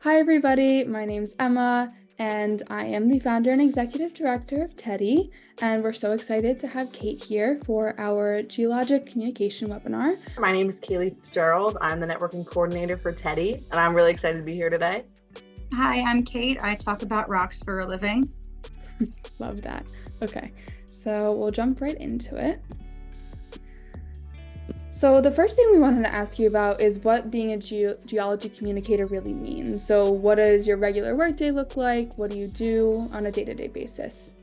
Hi, everybody. My name's Emma, and I am the founder and executive director of Teddy. And we're so excited to have Cate here for our geologic communication webinar. My name is Kaylee Fitzgerald. I'm the networking coordinator for Teddy, and I'm really excited to be here today. Hi, I'm Cate. I talk about rocks for a living. Love that. Okay, so we'll jump right into it. So the first thing we wanted to ask you about is what being a geology communicator really means. So what does your regular workday look like? What do you do on a day-to-day basis?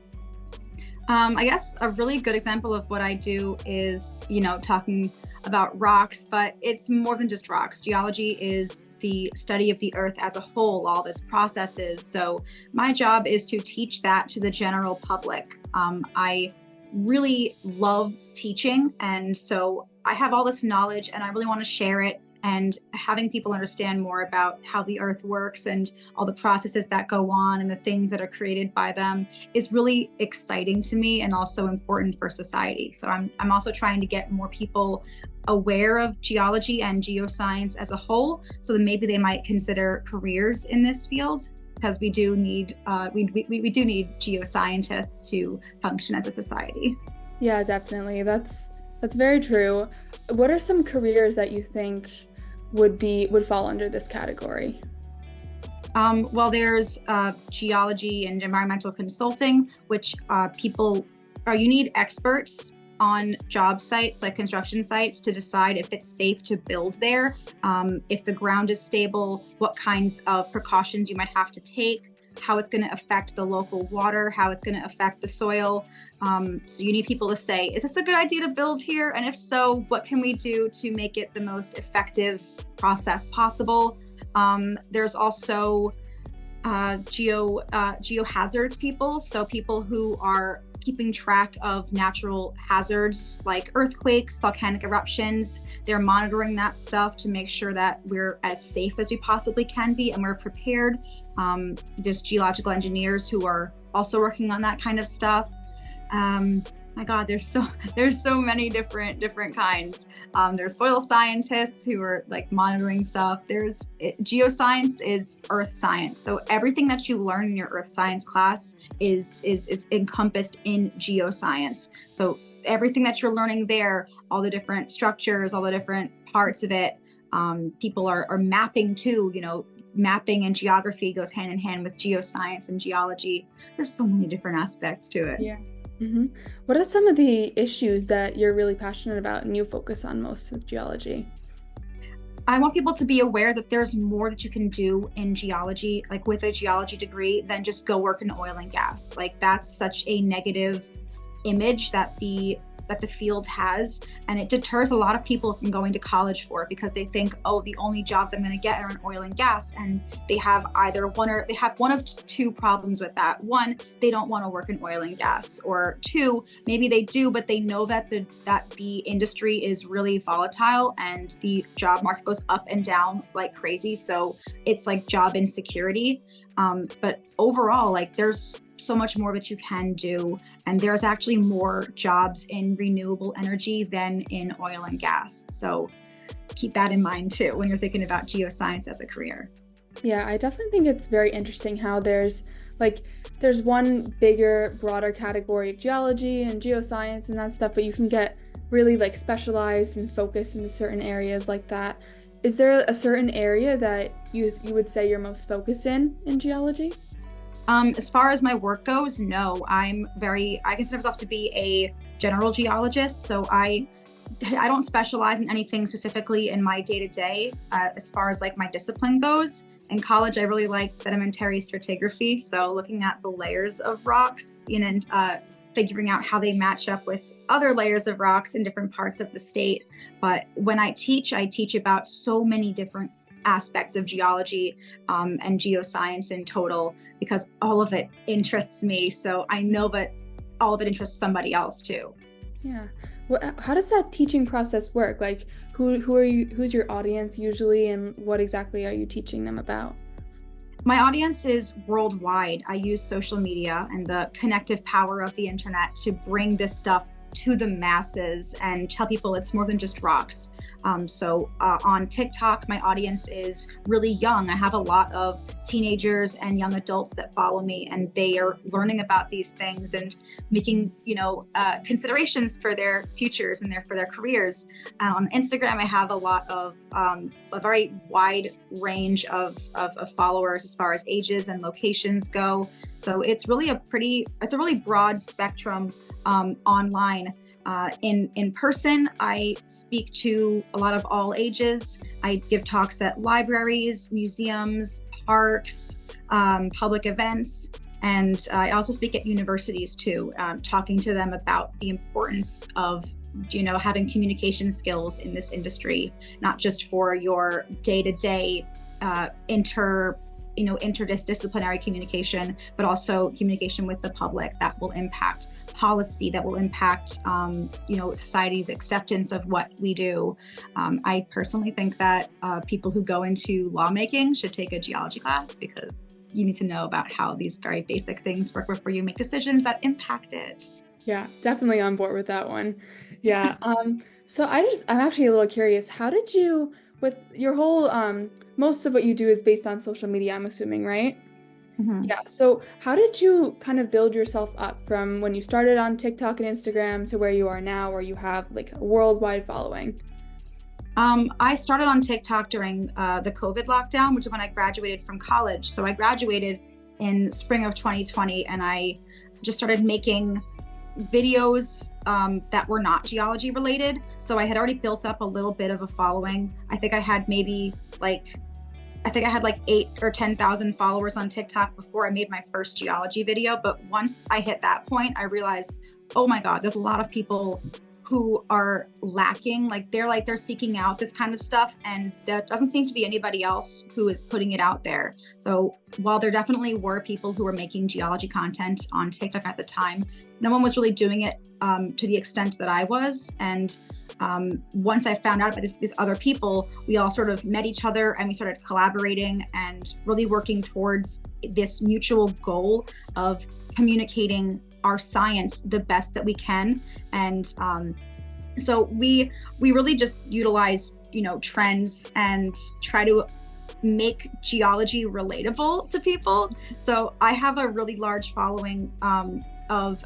I guess a really good example of what I do is, talking about rocks, but it's more than just rocks. Geology is the study of the earth as a whole, all of its processes. So my job is to teach that to the general public. I really love teaching, and so I have all this knowledge and I really want to share it, and having people understand more about how the earth works and all the processes that go on and the things that are created by them is really exciting to me and also important for society. So I'm also trying to get more people aware of geology and geoscience as a whole, so that maybe they might consider careers in this field, because we do need we do need geoscientists to function as a society. Yeah, definitely. That's very true. What are some careers that you think would fall under this category? Well, there's geology and environmental consulting, which you need experts on job sites like construction sites to decide if it's safe to build there, if the ground is stable, what kinds of precautions you might have to take, how it's going to affect the local water, how it's going to affect the soil. So you need people to say, is this a good idea to build here? And if so, what can we do to make it the most effective process possible? There's also geohazards people, so people who are keeping track of natural hazards like earthquakes, volcanic eruptions. They're monitoring that stuff to make sure that we're as safe as we possibly can be and we're prepared. There's geological engineers who are also working on that kind of stuff. My God, there's so many different kinds. There's soil scientists who are like monitoring stuff. Geoscience is earth science. So everything that you learn in your earth science class is encompassed in geoscience. So everything that you're learning there, all the different structures, all the different parts of it, people are mapping too. Mapping and geography goes hand in hand with geoscience and geology. There's so many different aspects to it. Yeah. Mm-hmm. What are some of the issues that you're really passionate about and you focus on most with geology? I want people to be aware that there's more that you can do in geology, like with a geology degree, than just go work in oil and gas. Like that's such a negative image that the field has, and it deters a lot of people from going to college for it, because they think, oh, the only jobs I'm going to get are in oil and gas, and they have one of two problems with that. One, they don't want to work in oil and gas, or two, maybe they do, but they know that the industry is really volatile and the job market goes up and down like crazy, so it's like job insecurity. But overall, like there's so much more that you can do, and there's actually more jobs in renewable energy than in oil and gas. So keep that in mind too when you're thinking about geoscience as a career. Yeah, I definitely think it's very interesting how there's one bigger, broader category of geology and geoscience and that stuff, but you can get really like specialized and focused into certain areas like that. Is there a certain area that you would say you're most focused in geology? As far as my work goes, no. I consider myself to be a general geologist, so I don't specialize in anything specifically in my day-to-day. As far as like my discipline goes, in college I really liked sedimentary stratigraphy, so looking at the layers of rocks, and figuring out how they match up with other layers of rocks in different parts of the state. But when I teach about so many different aspects of geology and geoscience in total, because all of it interests me. So I know that all of it interests somebody else too. Yeah. How does that teaching process work? Like, who's your audience usually, and what exactly are you teaching them about? My audience is worldwide. I use social media and the connective power of the internet to bring this stuff to the masses and tell people it's more than just rocks. So on TikTok, my audience is really young. I have a lot of teenagers and young adults that follow me, and they are learning about these things and making, considerations for their futures and for their careers. On Instagram, I have a lot of a very wide range of followers as far as ages and locations go. So it's really a really broad spectrum online. In person, I speak to a lot of all ages. I give talks at libraries, museums, parks, public events, and I also speak at universities too, talking to them about the importance of having communication skills in this industry, not just for your day-to-day interdisciplinary communication, but also communication with the public that will impact policy, that will impact, society's acceptance of what we do. I personally think that people who go into lawmaking should take a geology class, because you need to know about how these very basic things work before you make decisions that impact it. Yeah, definitely on board with that one. Yeah. So I'm actually a little curious. How did you, with your whole, most of what you do is based on social media, I'm assuming, right? Mm-hmm. Yeah. So how did you kind of build yourself up from when you started on TikTok and Instagram to where you are now, where you have like a worldwide following? I started on TikTok during the COVID lockdown, which is when I graduated from college. So I graduated in spring of 2020, and I just started making videos that were not geology related. So I had already built up a little bit of a following. I think I had like 8 or 10,000 followers on TikTok before I made my first geology video. But once I hit that point, I realized, oh my God, there's a lot of people who are lacking, they're seeking out this kind of stuff, and there doesn't seem to be anybody else who is putting it out there. So while there definitely were people who were making geology content on TikTok at the time, no one was really doing it to the extent that I was. And once I found out about these other people, we all sort of met each other, and we started collaborating and really working towards this mutual goal of communicating our science the best that we can. And so we really just utilize trends and try to make geology relatable to people. So I have a really large following of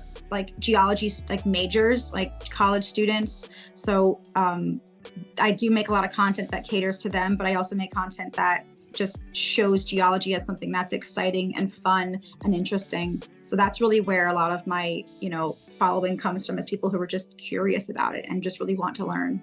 geology majors, like college students. So I do make a lot of content that caters to them, but I also make content that just shows geology as something that's exciting and fun and interesting. So that's really where a lot of my, following comes from, is people who are just curious about it and just really want to learn.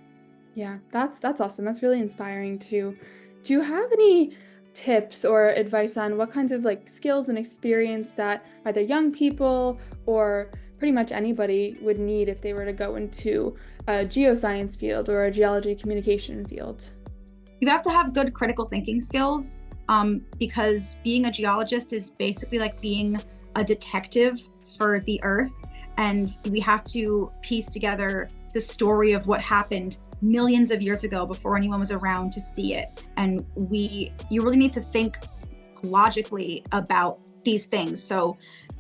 Yeah, that's awesome. That's really inspiring too. Do you have any tips or advice on what kinds of skills and experience that either young people or pretty much anybody would need if they were to go into a geoscience field or a geology communication field? You have to have good critical thinking skills, because being a geologist is basically like being a detective for the Earth. And we have to piece together the story of what happened millions of years ago before anyone was around to see it. And you really need to think logically about these things. So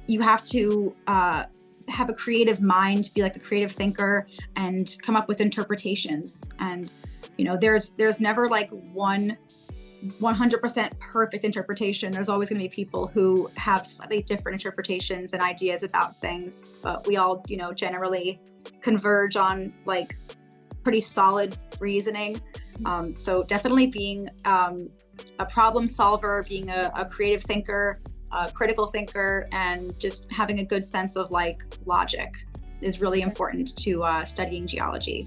you have to have a creative mind, be like a creative thinker, and come up with interpretations. And there's never one 100% perfect interpretation. There's always going to be people who have slightly different interpretations and ideas about things, but we all, generally converge on pretty solid reasoning. So definitely being a problem solver, being a creative thinker, a critical thinker, and just having a good sense of logic is really important to studying geology.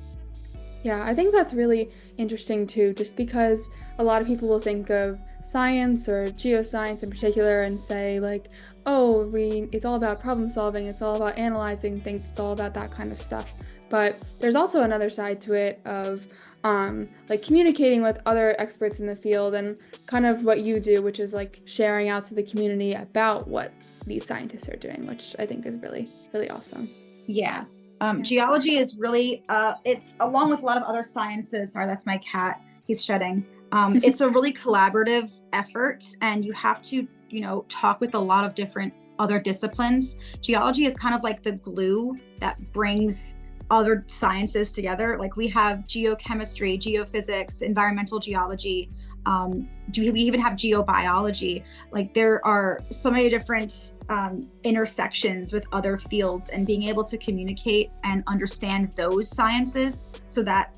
Yeah, I think that's really interesting too, just because a lot of people will think of science or geoscience in particular and say it's all about problem solving, it's all about analyzing things, it's all about that kind of stuff. But there's also another side to it of communicating with other experts in the field, and kind of what you do, which is sharing out to the community about what these scientists are doing, which I think is really, really awesome. Yeah. Geology is really, it's along with a lot of other sciences. Sorry, that's my cat. He's shedding. It's a really collaborative effort, and you have to, talk with a lot of different other disciplines. Geology is kind of like the glue that brings other sciences together. Like we have geochemistry, geophysics, environmental geology. We even have geobiology. Like there are so many different intersections with other fields, and being able to communicate and understand those sciences so that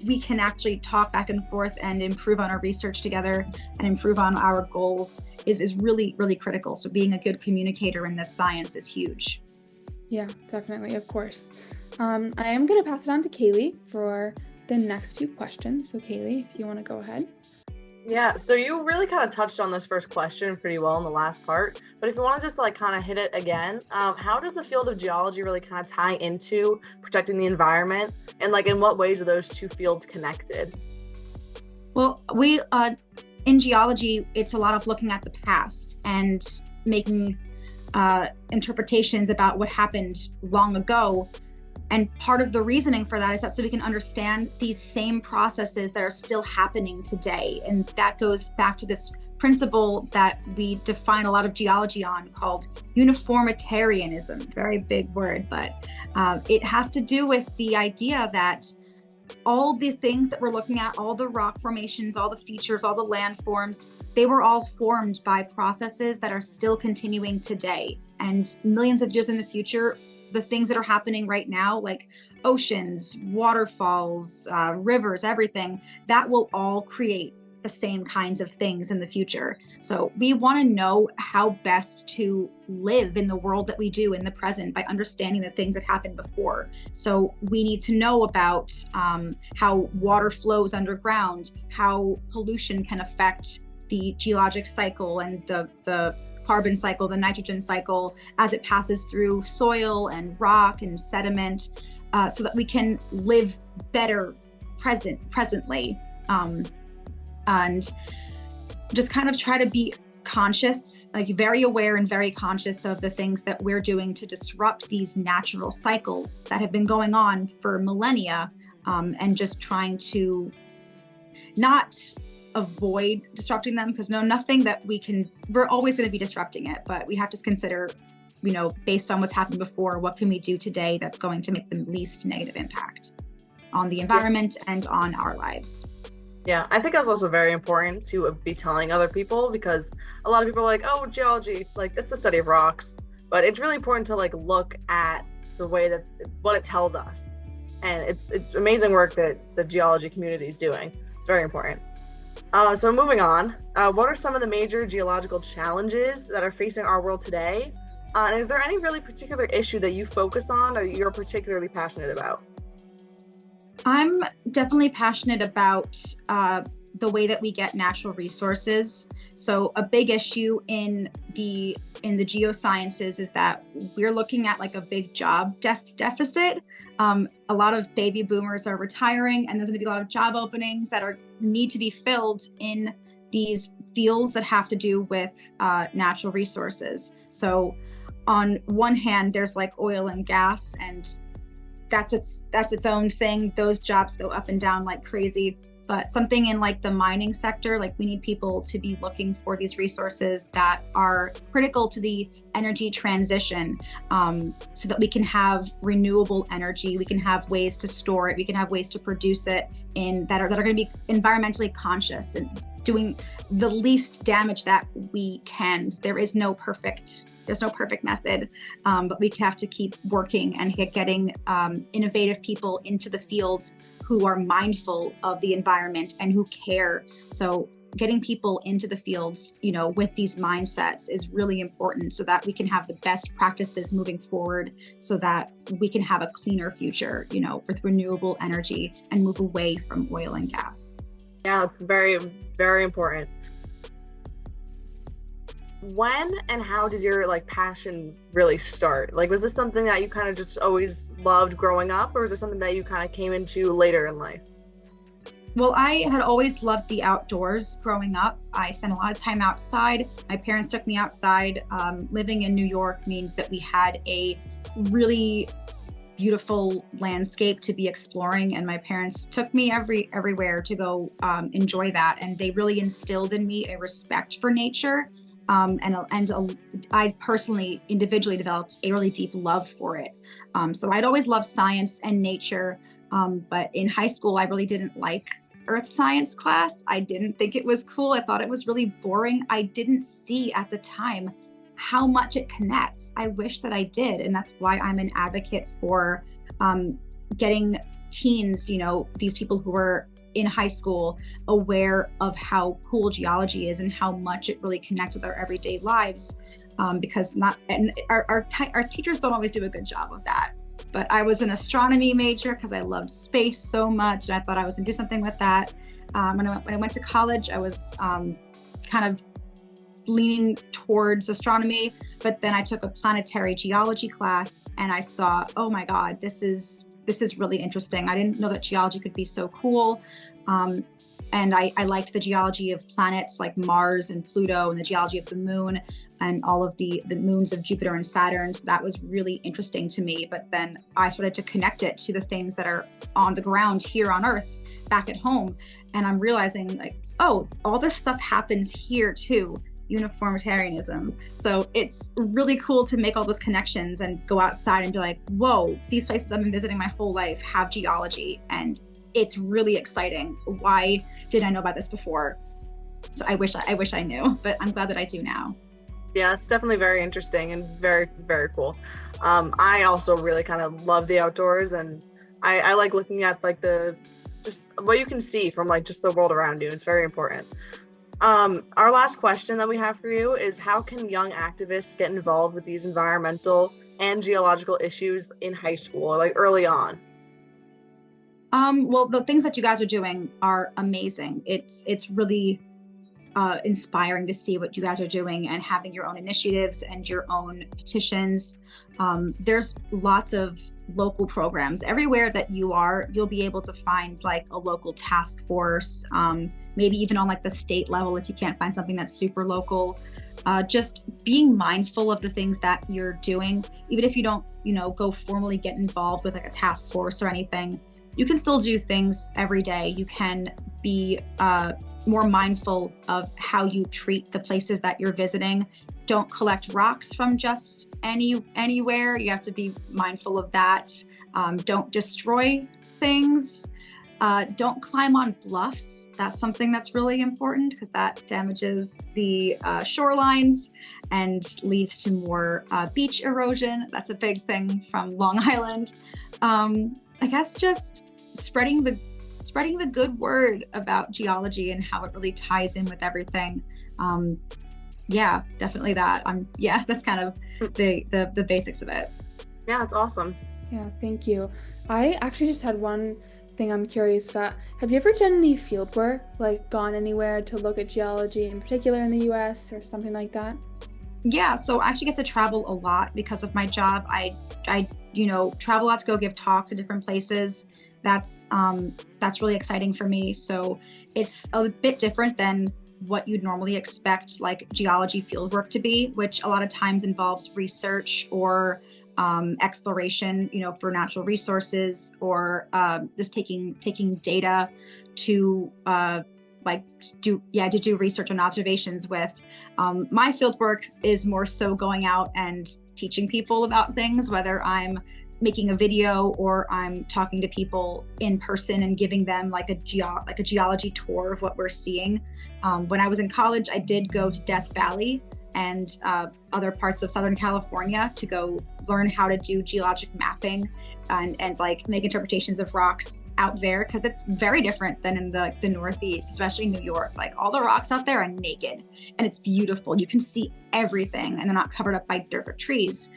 we can actually talk back and forth and improve on our research together and improve on our goals is really, really critical. So being a good communicator in this science is huge. Yeah, definitely, of course. I am going to pass it on to Kaylee for the next few questions. So Kaylee, if you want to go ahead. Yeah, so you really kind of touched on this first question pretty well in the last part, but if you want to just like kind of hit it again, how does the field of geology really kind of tie into protecting the environment, and like in what ways are those two fields connected? Well, in geology, it's a lot of looking at the past and making interpretations about what happened long ago. And part of the reasoning for that is that so we can understand these same processes that are still happening today. And that goes back to this principle that we define a lot of geology on called uniformitarianism. Very big word, but it has to do with the idea that all the things that we're looking at, all the rock formations, all the features, all the landforms, they were all formed by processes that are still continuing today. And millions of years in the future, the things that are happening right now, like oceans, waterfalls, rivers, everything, that will all create the same kinds of things in the future. So we want to know how best to live in the world that we do in the present by understanding the things that happened before. So we need to know about how water flows underground, how pollution can affect the geologic cycle and the carbon cycle, the nitrogen cycle, as it passes through soil and rock and sediment, so that we can live better presently, and just kind of try to be conscious, like very aware and very conscious of the things that we're doing to disrupt these natural cycles that have been going on for millennia, and just trying to not avoid disrupting them, because nothing that we're always going to be disrupting it, but we have to consider, based on what's happened before, what can we do today that's going to make the least negative impact on the environment and on our lives. Yeah, I think that's also very important to be telling other people, because a lot of people are like, oh, geology, like it's the study of rocks, but it's really important to like look at the way that what it tells us, and it's amazing work that the geology community is doing. It's very important. So moving on, what are some of the major geological challenges that are facing our world today? And is there any really particular issue that you focus on or you're particularly passionate about? I'm definitely passionate about the way that we get natural resources. So a big issue in the geosciences is that we're looking at like a big job deficit. A lot of baby boomers are retiring, and there's going to be a lot of job openings that need to be filled in these fields that have to do with natural resources. So on one hand, there's like oil and gas, and that's its own thing. Those jobs go up and down like crazy. But something in like the mining sector, like we need people to be looking for these resources that are critical to the energy transition, so that we can have renewable energy, we can have ways to store it, we can have ways to produce it that are going to be environmentally conscious and doing the least damage that we can. There's no perfect method, but we have to keep working and getting innovative people into the fields who are mindful of the environment and who care. So getting people into the fields, with these mindsets is really important, so that we can have the best practices moving forward, so that we can have a cleaner future, with renewable energy and move away from oil and gas. Yeah, it's very, very important. When and how did your passion really start? Like, was this something that you kind of just always loved growing up, or was it something that you kind of came into later in life? Well, I had always loved the outdoors growing up. I spent a lot of time outside. My parents took me outside. Living in New York means that we had a really beautiful landscape to be exploring, and my parents took me everywhere to go enjoy that. And they really instilled in me a respect for nature. I personally, individually developed a really deep love for it. So I'd always loved science and nature, but in high school, I really didn't like earth science class. I didn't think it was cool. I thought it was really boring. I didn't see at the time how much it connects. I wish that I did. And that's why I'm an advocate for getting teens, these people who are in high school, aware of how cool geology is and how much it really connects with our everyday lives. Because our teachers don't always do a good job of that. But I was an astronomy major because I loved space so much, and I thought I was going to do something with that. When I went to college, I was kind of leaning towards astronomy, but then I took a planetary geology class, and I saw, oh my God, this is really interesting. I didn't know that geology could be so cool. And I liked the geology of planets like Mars and Pluto, and the geology of the moon and all of the moons of Jupiter and Saturn. So that was really interesting to me. But then I started to connect it to the things that are on the ground here on Earth, back at home. And I'm realizing like, oh, all this stuff happens here too. Uniformitarianism. So it's really cool to make all those connections and go outside and be like, whoa, these places I've been visiting my whole life have geology, and it's really exciting. Why didn't I know about this before? So I wish I knew, but I'm glad that I do now. Yeah, it's definitely very interesting and very, very cool. I also really kind of love the outdoors, and I like looking at like just what you can see from like just the world around you. It's very important. Our last question that we have for you is, how can young activists get involved with these environmental and geological issues in high school, or like early on? Well, the things that you guys are doing are amazing. It's really inspiring to see what you guys are doing and having your own initiatives and your own petitions. There's lots of local programs everywhere that you are. You'll be able to find like a local task force, maybe even on like the state level if you can't find something that's super local. Just being mindful of the things that you're doing, even if you don't, go formally get involved with like a task force or anything. You can still do things every day. You can be more mindful of how you treat the places that you're visiting. Don't collect rocks from just anywhere. You have to be mindful of that. Don't destroy things. Don't climb on bluffs. That's something that's really important because that damages the shorelines and leads to more beach erosion. That's a big thing from Long Island. I guess just spreading the good word about geology and how it really ties in with everything. Yeah, definitely that. That's kind of the basics of it. Yeah, it's awesome. Yeah, thank you. I actually just had one thing I'm curious about. Have you ever done any field work, like gone anywhere to look at geology in particular in the US or something like that? Yeah, so I actually get to travel a lot because of my job. I travel a lot to go give talks at different places. That's really exciting for me. So it's a bit different than what you'd normally expect like geology fieldwork to be, which a lot of times involves research or exploration, for natural resources, or just taking data to do research and observations with. My fieldwork is more so going out and teaching people about things, whether I'm making a video or I'm talking to people in person and giving them like a geology tour of what we're seeing. When I was in college, I did go to Death Valley and other parts of Southern California to go learn how to do geologic mapping and like make interpretations of rocks out there, because it's very different than in the Northeast, especially New York. Like all the rocks out there are naked and it's beautiful. You can see everything and they're not covered up by dirt or trees.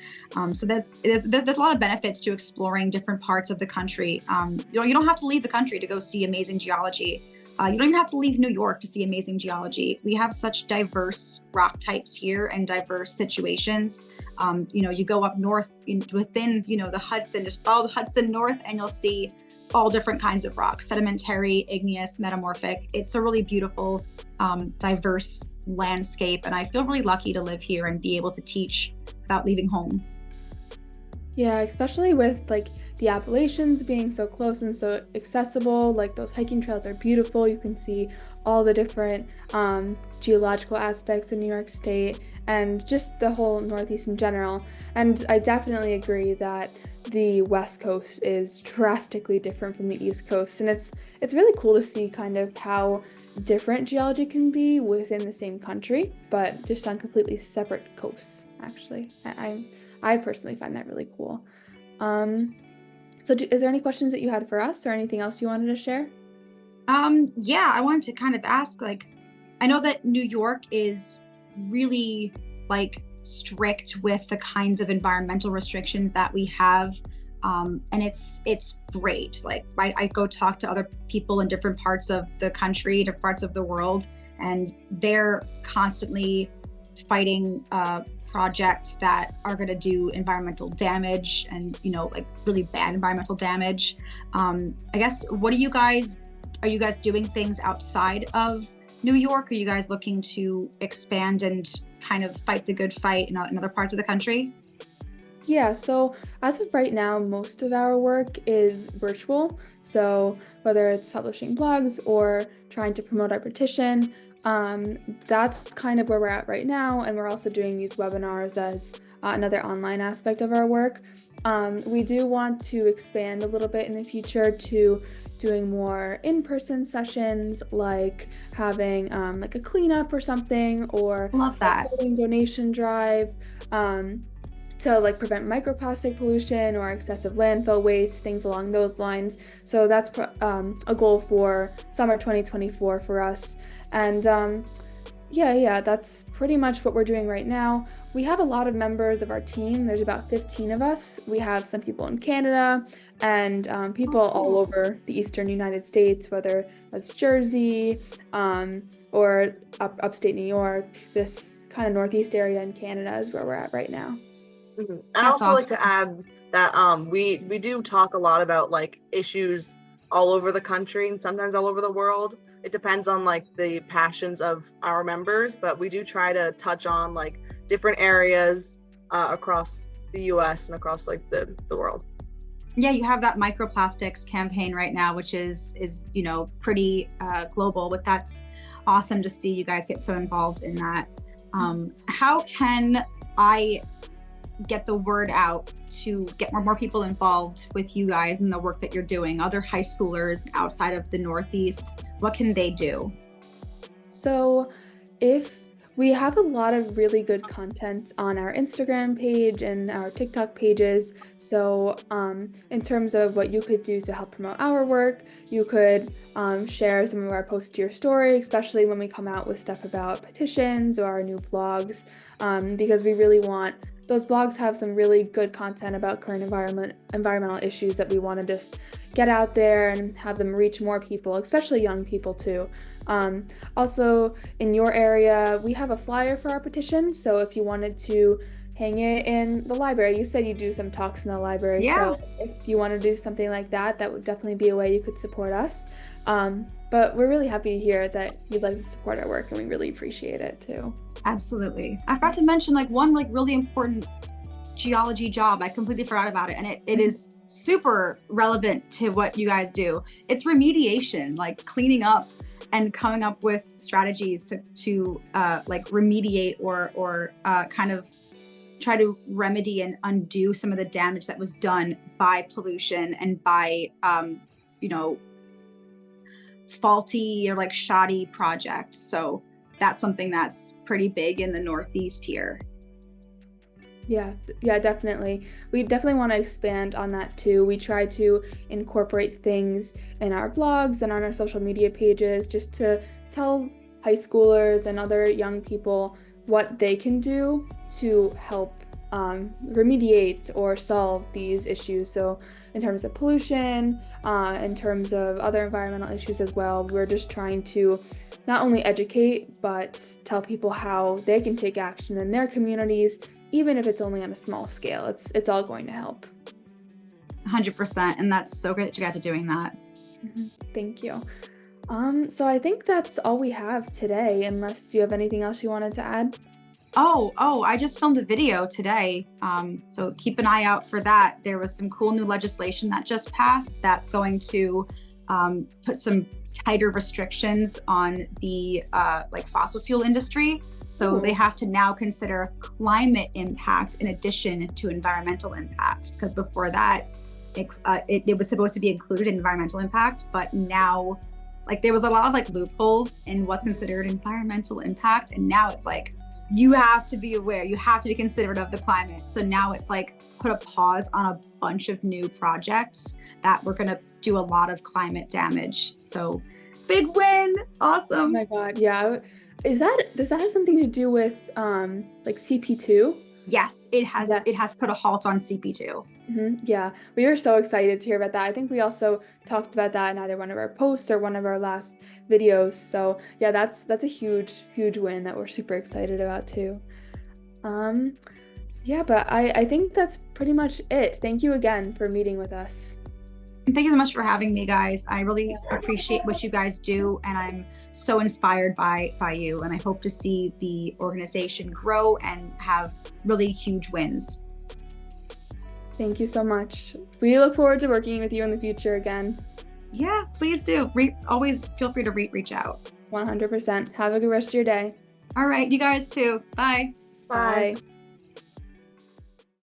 So there's a lot of benefits to exploring different parts of the country. You don't have to leave the country to go see amazing geology. You don't even have to leave New York to see amazing geology. We have such diverse rock types here and diverse situations. You go up north within, the Hudson, just follow the Hudson north and you'll see all different kinds of rocks, sedimentary, igneous, metamorphic. It's a really beautiful, diverse landscape. And I feel really lucky to live here and be able to teach without leaving home. Yeah, especially with like the Appalachians being so close and so accessible. Like those hiking trails are beautiful. You can see all the different geological aspects in New York State and just the whole Northeast in general. And I definitely agree that the West Coast is drastically different from the East Coast. And it's really cool to see kind of how different geology can be within the same country, but just on completely separate coasts, actually. I personally find that really cool. Um, is there any questions that you had for us or anything else you wanted to share? Yeah, I wanted to kind of ask, like, I know that New York is really like strict with the kinds of environmental restrictions that we have. And it's great. Like I go talk to other people in different parts of the country, different parts of the world, and they're constantly fighting projects that are going to do environmental damage and, you know, like really bad environmental damage. I guess, are you guys doing things outside of New York? Are you guys looking to expand and kind of fight the good fight in other parts of the country? Yeah, so as of right now, most of our work is virtual. So whether it's publishing blogs or trying to promote our petition, that's kind of where we're at right now. And we're also doing these webinars as another online aspect of our work. We do want to expand a little bit in the future to doing more in-person sessions, like having like a cleanup or something, or Love that. a donation drive. To like prevent microplastic pollution or excessive landfill waste, things along those lines. So that's a goal for summer 2024 for us. And yeah, that's pretty much what we're doing right now. We have a lot of members of our team. There's about 15 of us. We have some people in Canada and people all over the Eastern United States, whether that's Jersey or upstate New York. This kind of Northeast area in Canada is where we're at right now. I'd That's also like awesome. to add that we do talk a lot about like issues all over the country and sometimes all over the world. It depends on like the passions of our members, but we do try to touch on like different areas across the US and across like the world. Yeah, you have that microplastics campaign right now, which is you know, pretty global, but that's awesome to see you guys get so involved in that. How can I get the word out to get more people involved with you guys and the work that you're doing? Other high schoolers outside of the Northeast, what can they do? So, if we have a lot of really good content on our Instagram page and our TikTok pages. So, in terms of what you could do to help promote our work, you could share some of our posts to your story, especially when we come out with stuff about petitions or our new blogs, because we really want those blogs have some really good content about current environmental issues that we want to just get out there and have them reach more people, especially young people too. Also, in your area, we have a flyer for our petition. So if you wanted to hang it in the library, you said you do some talks in the library. Yeah. So if you want to do something like that, that would definitely be a way you could support us. But we're really happy to hear that you'd like to support our work, and we really appreciate it too. Absolutely. I forgot to mention like one like really important geology job. I completely forgot about it. And it is super relevant to what you guys do. It's remediation, like cleaning up and coming up with strategies to like remediate or kind of try to remedy and undo some of the damage that was done by pollution and by, you know, faulty or like shoddy projects. So that's something that's pretty big in the Northeast here. Yeah, definitely. We definitely want to expand on that too. We try to incorporate things in our blogs and on our social media pages just to tell high schoolers and other young people what they can do to help remediate or solve these issues. So in terms of pollution, in terms of other environmental issues as well, we're just trying to not only educate, but tell people how they can take action in their communities, even if it's only on a small scale. It's all going to help. 100%. And that's so great that you guys are doing that. Thank you. So I think that's all we have today, unless you have anything else you wanted to add. I just filmed a video today. So keep an eye out for that. There was some cool new legislation that just passed that's going to put some tighter restrictions on the like fossil fuel industry. So they have to now consider climate impact in addition to environmental impact, because before that, it was supposed to be included in environmental impact, but now, like, there was a lot of like loopholes in what's considered environmental impact, and now it's like you have to be aware, you have to be considerate of the climate. So now it's like put a pause on a bunch of new projects that were going to do a lot of climate damage. So big win, awesome. Oh my God, yeah. Does that have something to do with like CP2? Yes, it has. Yes. It has put a halt on CP2. Yeah, we were so excited to hear about that. I think we also talked about that in either one of our posts or one of our last videos. So yeah, that's a huge win that we're super excited about too. Yeah, but I think that's pretty much it. Thank you again for meeting with us. And thank you so much for having me, guys. I really appreciate what you guys do, and I'm so inspired by you, and I hope to see the organization grow and have really huge wins. Thank you so much. We look forward to working with you in the future again. Yeah, please do. Always feel free to reach out. 100%. Have a good rest of your day. All right, you guys too. Bye. Bye.